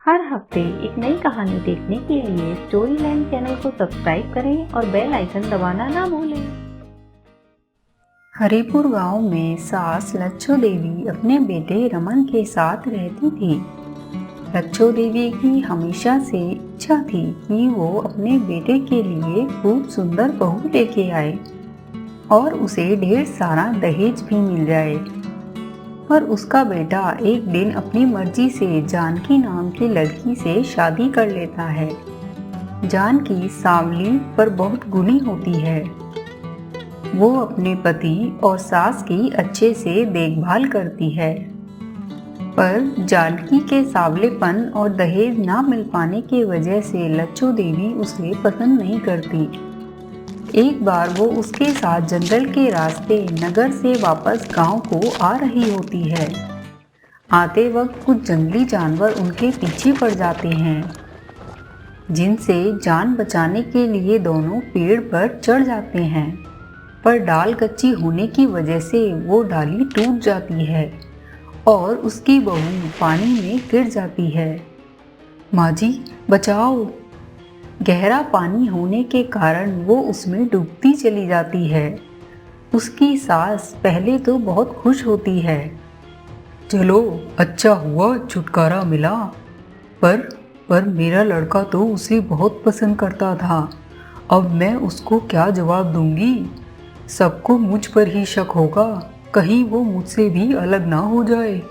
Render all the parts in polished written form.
हर हफ्ते एक नई कहानी देखने के लिए स्टोरी लाइन चैनल को सब्सक्राइब करें और बेल आइकन दबाना ना भूलें। हरिपुर गांव में सास लच्छो देवी अपने बेटे रमन के साथ रहती थी। लच्छो देवी की हमेशा से इच्छा थी कि वो अपने बेटे के लिए खूब सुंदर बहू लेके आए और उसे ढेर सारा दहेज भी मिल जाए। पर उसका बेटा एक दिन अपनी मर्जी से जानकी नाम की लड़की से शादी कर लेता है। जानकी सांवली पर बहुत गुणी होती है। वो अपने पति और सास की अच्छे से देखभाल करती है, पर जानकी के सांवलेपन और दहेज ना मिल पाने की वजह से लच्छो देवी उसे पसंद नहीं करती। एक बार वो उसके साथ जंगल के रास्ते नगर से वापस गांव को आ रही होती है। आते वक्त कुछ जंगली जानवर उनके पीछे पड़ जाते हैं, जिनसे जान बचाने के लिए दोनों पेड़ पर चढ़ जाते हैं, पर डाल कच्ची होने की वजह से वो डाली टूट जाती है और उसकी बहू पानी में गिर जाती है। माँ जी बचाओ! गहरा पानी होने के कारण वो उसमें डूबती चली जाती है। उसकी सास पहले तो बहुत खुश होती है। चलो अच्छा हुआ छुटकारा मिला, पर मेरा लड़का तो उसे बहुत पसंद करता था। अब मैं उसको क्या जवाब दूंगी? सबको मुझ पर ही शक होगा, कहीं वो मुझसे भी अलग ना हो जाए।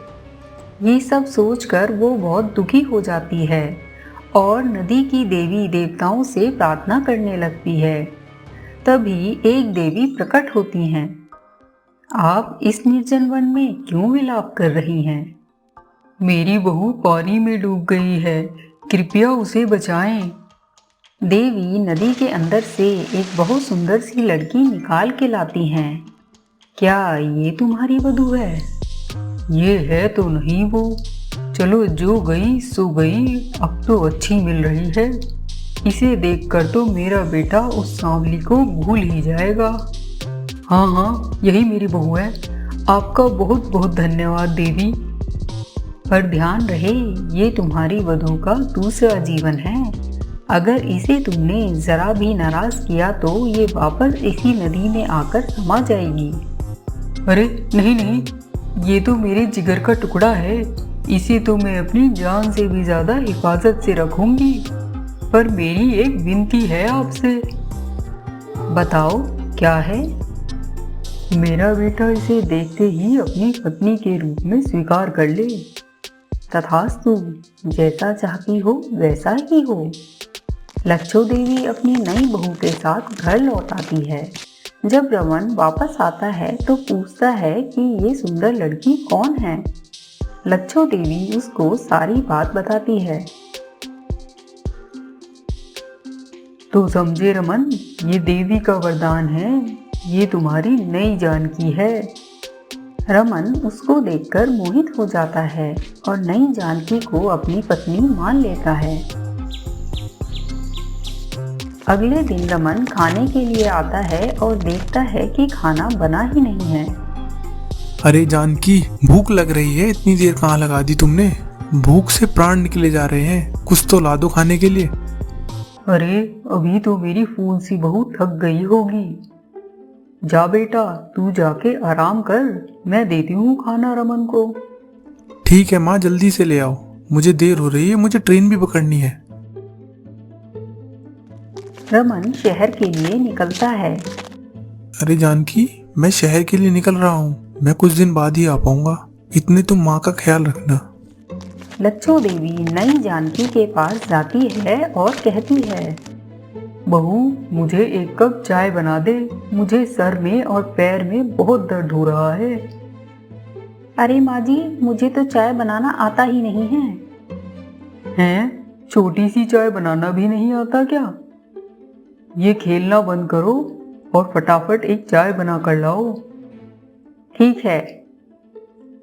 ये सब सोचकर वो बहुत दुखी हो जाती है और नदी की देवी देवताओं से प्रार्थना करने लगती है। तभी एक देवी प्रकट होती हैं। आप इस निर्जन वन में क्यों विलाप कर रही हैं? मेरी बहू पानी में डूब गई है, कृपया उसे बचाएं। देवी नदी के अंदर से एक बहुत सुंदर सी लड़की निकाल के लाती हैं। क्या ये तुम्हारी वधू है? ये है तो नहीं वो। चलो जो गई सो गई, अब तो अच्छी मिल रही है। इसे देखकर तो मेरा बेटा उस सांवली को भूल ही जाएगा। हाँ यही मेरी बहू है। आपका बहुत बहुत धन्यवाद देवी। पर ध्यान रहे, ये तुम्हारी वधू का दूसरा जीवन है। अगर इसे तुमने जरा भी नाराज किया तो ये वापस इसी नदी में आकर समा जाएगी। अरे नहीं, ये तो मेरे जिगर का टुकड़ा है। इसे तो मैं अपनी जान से भी ज्यादा हिफाजत से रखूंगी। पर मेरी एक विनती है आपसे। बताओ क्या है? मेरा बेटा इसे देखते ही अपनी पत्नी के रूप में स्वीकार कर ले। तथास्तु, जैसा चाहती हो वैसा ही हो। लच्छो देवी अपनी नई बहू के साथ घर लौट आती है। जब रमन वापस आता है तो पूछता है कि ये सुंदर लड़की कौन है। लच्छो देवी उसको सारी बात बताती है। तो समझे रमन, ये देवी का वरदान है। ये तुम्हारी नई जानकी है। रमन उसको देखकर मोहित हो जाता है और नई जानकी को अपनी पत्नी मान लेता है। अगले दिन रमन खाने के लिए आता है और देखता है कि खाना बना ही नहीं है। अरे जानकी, भूख लग रही है, इतनी देर कहाँ लगा दी तुमने? भूख से प्राण निकले जा रहे हैं, कुछ तो ला दो खाने के लिए। अरे अभी तो मेरी फूल सी बहू थक गई होगी। जा बेटा, तू जाके आराम कर, मैं देती हूँ खाना रमन को। ठीक है माँ, जल्दी से ले आओ, मुझे देर हो रही है, मुझे ट्रेन भी पकड़नी है। रमन शहर के लिए निकलता है। अरे जानकी, मैं शहर के लिए निकल रहा हूँ, मैं कुछ दिन बाद ही आ पाऊंगा। इतने तुम माँ का ख्याल रखना। लच्छो देवी नई जानकी के पास जाती है और कहती है, बहू मुझे एक कप चाय बना दे, मुझे सर में और पैर में बहुत दर्द हो रहा है। अरे माँ जी, मुझे तो चाय बनाना आता ही नहीं है। हैं? छोटी सी चाय बनाना भी नहीं आता क्या? ये खेलना बंद करो और फटाफट एक चाय बना कर लाओ। ठीक है।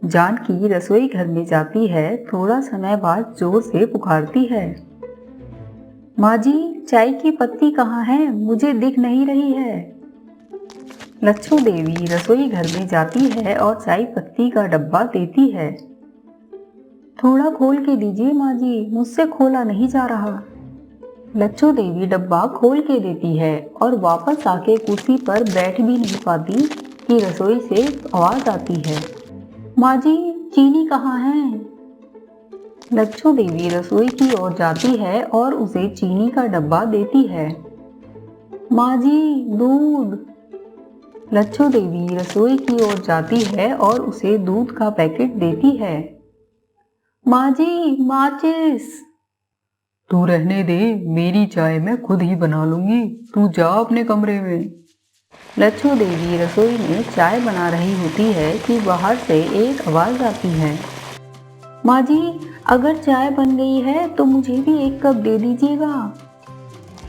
जानकी रसोई घर में जाती है। थोड़ा समय बाद जोर से पुकारती है, माँ जी चाय की पत्ती कहाँ है? मुझे दिख नहीं रही है। लच्छो देवी रसोई घर में जाती है और चाय पत्ती का डब्बा देती है। थोड़ा खोल के दीजिए माँ जी, मुझसे खोला नहीं जा रहा। लच्छू देवी डब्बा खोल के देती है और वापस आके कुर्सी पर बैठ भी नहीं पाती कि रसोई से आवाज आती है, माँ जी चीनी कहाँ है? लच्छू देवी रसोई की ओर जाती है और उसे चीनी का डब्बा देती है। माँ जी दूध। लच्छू देवी रसोई की ओर जाती है और उसे दूध का पैकेट देती है। माँ जी माचिस। तू रहने दे, मेरी चाय मैं खुद ही बना लूंगी, तू जा अपने कमरे में। लच्छू देवी रसोई में चाय बना रही होती है कि बाहर से एक आवाज आती है, माँ जी अगर चाय बन गई है तो मुझे भी एक कप दे दीजिएगा।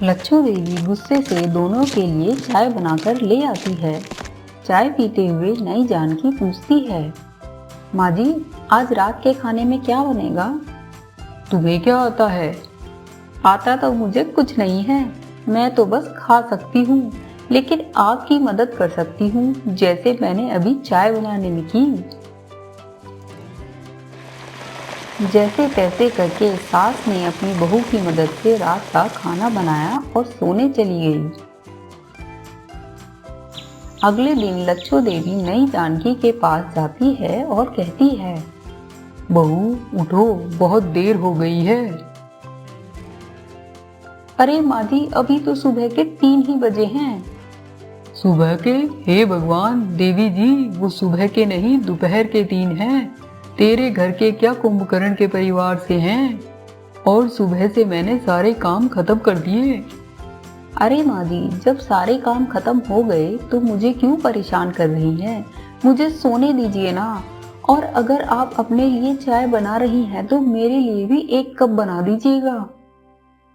लच्छू देवी गुस्से से दोनों के लिए चाय बनाकर ले आती है। चाय पीते हुए नई जानकी पूछती है, माँ जी आज रात के खाने में क्या बनेगा? तुम्हें क्या आता है? आता तो मुझे कुछ नहीं है, मैं तो बस खा सकती हूँ, लेकिन आपकी मदद कर सकती हूँ जैसे मैंने अभी चाय बनाने में की। जैसे तैसे करके सास ने अपनी बहू की मदद से रात का खाना बनाया और सोने चली गई। अगले दिन लच्छू देवी नई जानकी के पास जाती है और कहती है, बहू उठो, बहुत देर हो गई है। अरे माँ जी अभी तो सुबह के 3 ही बजे हैं। सुबह के? हे भगवान देवी जी, वो सुबह के नहीं दोपहर के 3 हैं। तेरे घर के क्या कुंभकर्ण के परिवार से हैं, और सुबह से मैंने सारे काम खत्म कर दिए। अरे माँ जी जब सारे काम खत्म हो गए तो मुझे क्यों परेशान कर रही हैं? मुझे सोने दीजिए ना, और अगर आप अपने लिए चाय बना रही हैं तो मेरे लिए भी एक कप बना दीजिएगा।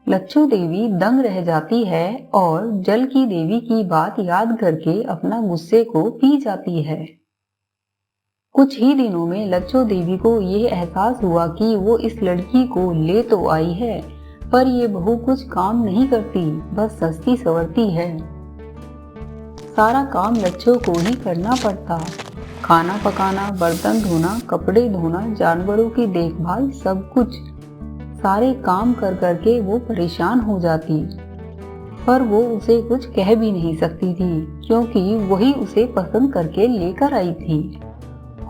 लच्छू देवी दंग रह जाती है और जल की देवी की बात याद करके अपना गुस्से को पी जाती है। कुछ ही दिनों में लच्छू देवी को ये एहसास हुआ कि वो इस लड़की को ले तो आई है, पर ये बहू कुछ काम नहीं करती, बस सस्ती सवरती है। सारा काम लच्छू को ही करना पड़ता, खाना पकाना, बर्तन धोना, कपड़े धोना, जानवरों की देखभाल, सब कुछ। सारे काम कर करके वो परेशान हो जाती, पर वो उसे कुछ कह भी नहीं सकती थी क्योंकि वही उसे पसंद करके लेकर आई थी,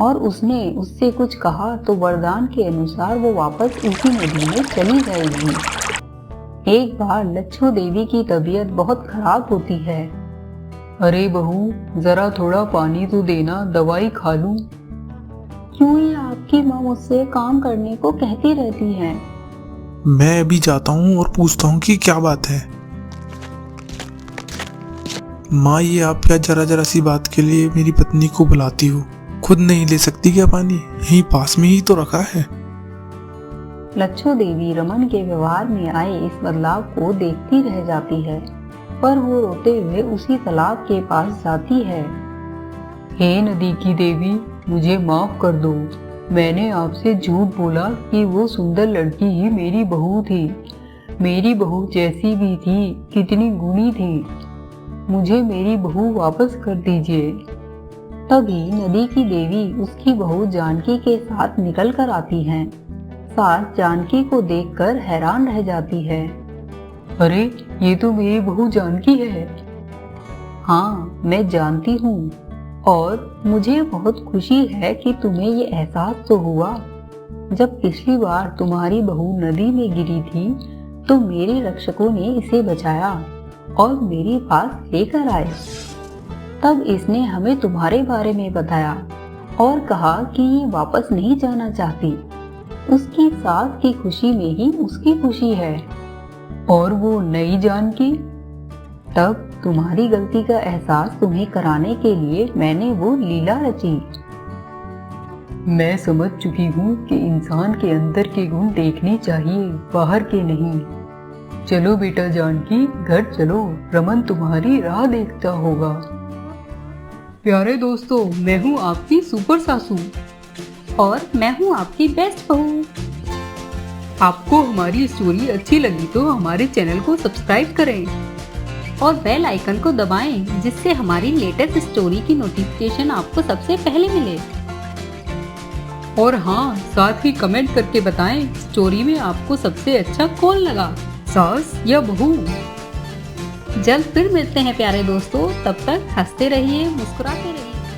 और उसने उससे कुछ कहा तो वरदान के अनुसार वो वापस उसी नदी में चली जाएगी। एक बार लच्छू देवी की तबीयत बहुत खराब होती है। अरे बहू जरा थोड़ा पानी तो देना, दवाई खा लूं। क्यों ये आपकी माँ मुझसे काम करने को कहती रहती है? मैं अभी जाता हूँ और पूछता हूँ कि क्या बात है। माँ ये आप क्या जरा जरा सी बात के लिए मेरी पत्नी को बुलाती हो? खुद नहीं ले सकती क्या पानी? यहीं पास में ही तो रखा है। लच्छू देवी रमन के व्यवहार में आए इस बदलाव को देखती रह जाती है, पर वो रोते हुए उसी तालाब के पास जाती है। हे नदी की देवी, मुझे माफ कर दो। मैंने आपसे झूठ बोला कि वो सुंदर लड़की ही मेरी बहू थी। मेरी बहू जैसी भी थी, कितनी गुणी थी। मुझे मेरी बहू वापस कर दीजिए। तभी नदी की देवी उसकी बहू जानकी के साथ निकल कर आती हैं। सास जानकी को देखकर हैरान रह जाती है। अरे ये तो मेरी बहू जानकी है। हाँ मैं जानती हूँ, और मुझे बहुत खुशी है कि तुम्हें ये एहसास तो हुआ। जब पिछली बार तुम्हारी बहू नदी में गिरी थी तो मेरे रक्षकों ने इसे बचाया और मेरे पास लेकर आए। तब इसने हमें तुम्हारे बारे में बताया और कहा कि ये वापस नहीं जाना चाहती। उसकी सास की खुशी में ही उसकी खुशी है। और वो नई जानकी? तब तुम्हारी गलती का एहसास तुम्हें कराने के लिए मैंने वो लीला रची। मैं समझ चुकी हूँ कि इंसान के अंदर के गुण देखने चाहिए, बाहर के नहीं। चलो बेटा जानकी, घर चलो, रमन तुम्हारी राह देखता होगा। प्यारे दोस्तों, मैं हूँ आपकी सुपर सासू और मैं हूँ आपकी बेस्ट बहू। आपको हमारी स्टोरी अच्छी लगी तो हमारे चैनल को सब्सक्राइब करें और बेल आइकन को दबाएं, जिससे हमारी लेटेस्ट स्टोरी की नोटिफिकेशन आपको सबसे पहले मिले। और हाँ, साथ ही कमेंट करके बताएं स्टोरी में आपको सबसे अच्छा कौन लगा, सास या बहू। जल्द फिर मिलते हैं प्यारे दोस्तों, तब तक हंसते रहिए, मुस्कुराते रहिए।